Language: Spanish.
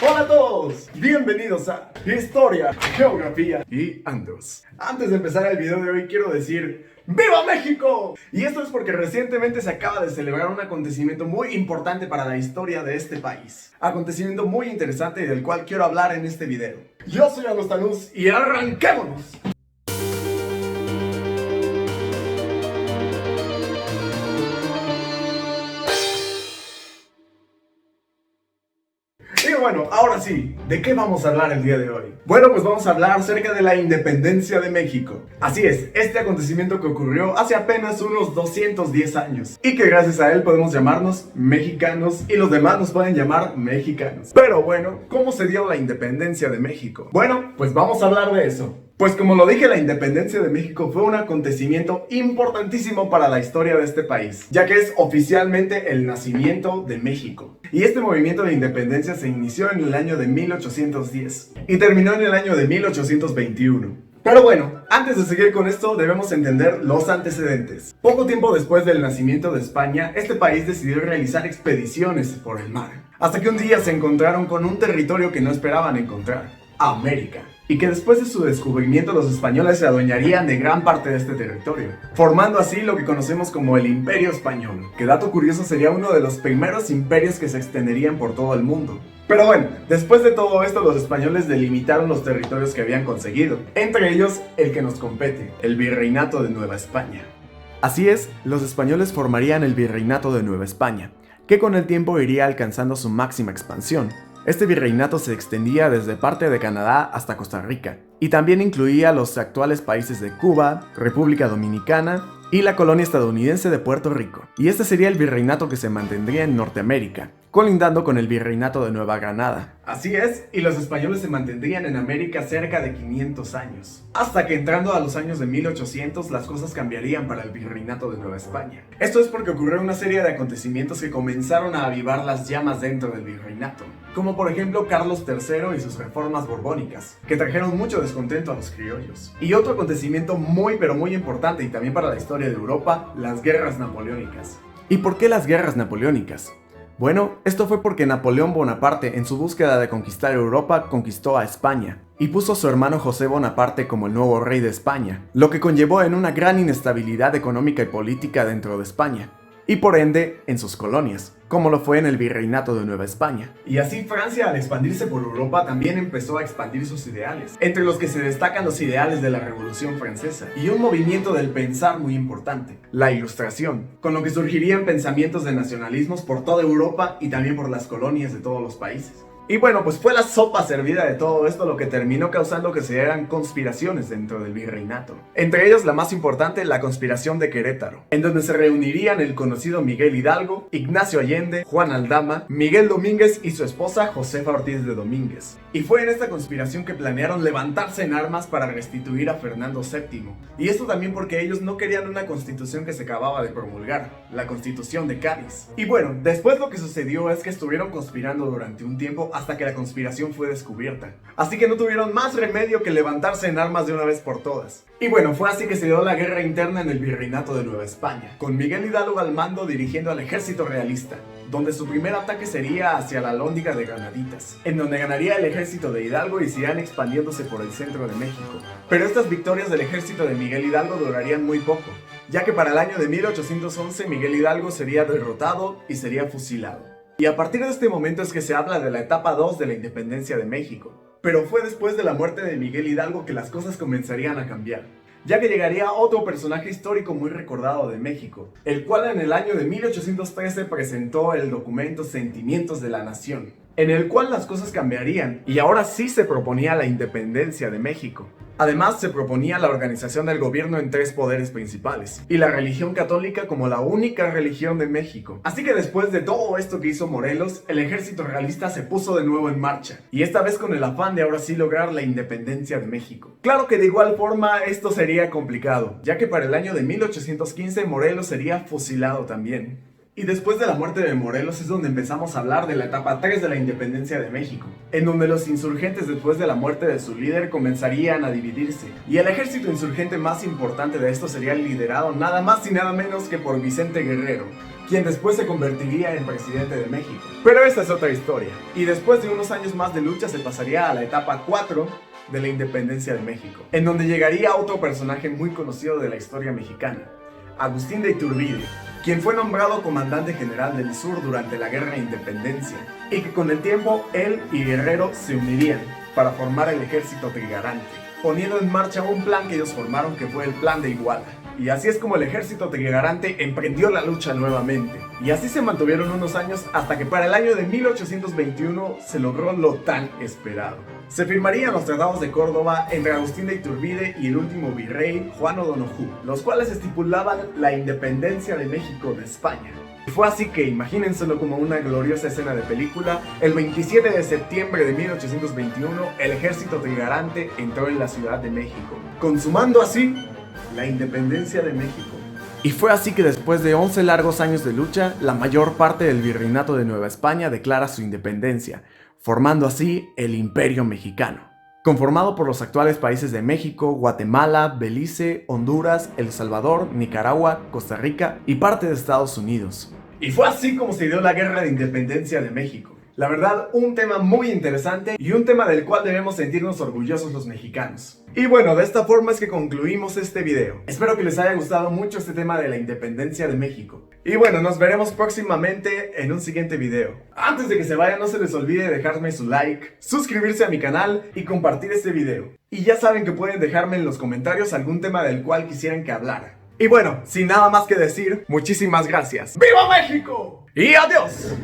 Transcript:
Hola a todos, bienvenidos a Historia, Geografía y Andos. Antes de empezar el video de hoy quiero decir ¡Viva México! Y esto es porque recientemente se acaba de celebrar un acontecimiento muy importante para la historia de este país. Acontecimiento muy interesante y del cual quiero hablar en este video. Yo soy Agustinus y arranquémonos. Y bueno, ahora sí, ¿de qué vamos a hablar el día de hoy? Bueno, pues vamos a hablar acerca de la independencia de México. Así es, este acontecimiento que ocurrió hace apenas unos 210 años y que gracias a él podemos llamarnos mexicanos y los demás nos pueden llamar mexicanos. Pero bueno, ¿cómo se dio la independencia de México? Bueno, pues vamos a hablar de eso. Pues como lo dije, la independencia de México fue un acontecimiento importantísimo para la historia de este país, ya que es oficialmente el nacimiento de México. Y este movimiento de independencia se inició en el año de 1810 y terminó en el año de 1821. Pero bueno, antes de seguir con esto debemos entender los antecedentes. Poco tiempo después del nacimiento de España, este país decidió realizar expediciones por el mar, hasta que un día se encontraron con un territorio que no esperaban encontrar: América. Y que después de su descubrimiento los españoles se adueñarían de gran parte de este territorio, formando así lo que conocemos como el Imperio Español, que dato curioso sería uno de los primeros imperios que se extenderían por todo el mundo. Pero bueno, después de todo esto los españoles delimitaron los territorios que habían conseguido, entre ellos el que nos compete, el Virreinato de Nueva España. Así es, los españoles formarían el Virreinato de Nueva España, que con el tiempo iría alcanzando su máxima expansión. Este virreinato se extendía desde parte de Canadá hasta Costa Rica, y también incluía los actuales países de Cuba, República Dominicana y la colonia estadounidense de Puerto Rico. Y este sería el virreinato que se mantendría en Norteamérica, colindando con el Virreinato de Nueva Granada. Así es, y los españoles se mantendrían en América cerca de 500 años, hasta que entrando a los años de 1800 las cosas cambiarían para el Virreinato de Nueva España. Esto es porque ocurrió una serie de acontecimientos que comenzaron a avivar las llamas dentro del virreinato, como por ejemplo Carlos III y sus reformas borbónicas, que trajeron mucho descontento a los criollos. Y otro acontecimiento muy pero muy importante y también para la historia de Europa, las guerras napoleónicas. ¿Y por qué las guerras napoleónicas? Bueno, esto fue porque Napoleón Bonaparte, en su búsqueda de conquistar Europa, conquistó a España y puso a su hermano José Bonaparte como el nuevo rey de España, lo que conllevó en una gran inestabilidad económica y política dentro de España, y por ende en sus colonias, como lo fue en el Virreinato de Nueva España. Y así Francia, al expandirse por Europa, también empezó a expandir sus ideales, entre los que se destacan los ideales de la Revolución Francesa y un movimiento del pensar muy importante, la Ilustración, con lo que surgirían pensamientos de nacionalismos por toda Europa y también por las colonias de todos los países. Y bueno, pues fue la sopa servida de todo esto lo que terminó causando que se dieran conspiraciones dentro del virreinato. Entre ellos la más importante, la conspiración de Querétaro, en donde se reunirían el conocido Miguel Hidalgo, Ignacio Allende, Juan Aldama, Miguel Domínguez y su esposa Josefa Ortiz de Domínguez. Y fue en esta conspiración que planearon levantarse en armas para restituir a Fernando VII. Y esto también porque ellos no querían una constitución que se acababa de promulgar, la Constitución de Cádiz. Y bueno, después lo que sucedió es que estuvieron conspirando durante un tiempo hasta que la conspiración fue descubierta. Así que no tuvieron más remedio que levantarse en armas de una vez por todas. Y bueno, fue así que se dio la guerra interna en el Virreinato de Nueva España, con Miguel Hidalgo al mando dirigiendo al ejército realista, donde su primer ataque sería hacia la Alhóndiga de Granaditas, en donde ganaría el ejército de Hidalgo y se irían expandiéndose por el centro de México. Pero estas victorias del ejército de Miguel Hidalgo durarían muy poco, ya que para el año de 1811 Miguel Hidalgo sería derrotado y sería fusilado. Y a partir de este momento es que se habla de la etapa 2 de la independencia de México. Pero fue después de la muerte de Miguel Hidalgo que las cosas comenzarían a cambiar, ya que llegaría otro personaje histórico muy recordado de México, el cual en el año de 1813 presentó el documento Sentimientos de la Nación, en el cual las cosas cambiarían y ahora sí se proponía la independencia de México. Además, se proponía la organización del gobierno en 3 poderes principales, y la religión católica como la única religión de México. Así que después de todo esto que hizo Morelos, el ejército realista se puso de nuevo en marcha, y esta vez con el afán de ahora sí lograr la independencia de México. Claro que de igual forma esto sería complicado, ya que para el año de 1815 Morelos sería fusilado también. Y después de la muerte de Morelos es donde empezamos a hablar de la etapa 3 de la independencia de México, en donde los insurgentes después de la muerte de su líder comenzarían a dividirse, y el ejército insurgente más importante de esto sería liderado nada más y nada menos que por Vicente Guerrero, quien después se convertiría en presidente de México. Pero esta es otra historia, y después de unos años más de lucha se pasaría a la etapa 4 de la independencia de México, en donde llegaría otro personaje muy conocido de la historia mexicana, Agustín de Iturbide, quien fue nombrado comandante general del sur durante la Guerra de Independencia, y que con el tiempo él y Guerrero se unirían para formar el ejército trigarante, poniendo en marcha un plan que ellos formaron que fue el Plan de Iguala. Y así es como el ejército trigarante emprendió la lucha nuevamente. Y así se mantuvieron unos años hasta que para el año de 1821 se logró lo tan esperado. Se firmarían los tratados de Córdoba entre Agustín de Iturbide y el último virrey Juan O'Donojú, los cuales estipulaban la independencia de México de España. Y fue así que, imagínenselo como una gloriosa escena de película, el 27 de septiembre de 1821 el ejército trigarante entró en la Ciudad de México, consumando así la independencia de México. Y fue así que después de 11 largos años de lucha, la mayor parte del virreinato de Nueva España declara su independencia, formando así el Imperio Mexicano, conformado por los actuales países de México, Guatemala, Belice, Honduras, El Salvador, Nicaragua, Costa Rica y parte de Estados Unidos. Y fue así como se dio la Guerra de Independencia de México. La verdad, un tema muy interesante y un tema del cual debemos sentirnos orgullosos los mexicanos. Y bueno, de esta forma es que concluimos este video. Espero que les haya gustado mucho este tema de la independencia de México. Y bueno, nos veremos próximamente en un siguiente video. Antes de que se vayan, no se les olvide dejarme su like, suscribirse a mi canal y compartir este video. Y ya saben que pueden dejarme en los comentarios algún tema del cual quisieran que hablara. Y bueno, sin nada más que decir, muchísimas gracias. ¡Viva México! ¡Y adiós!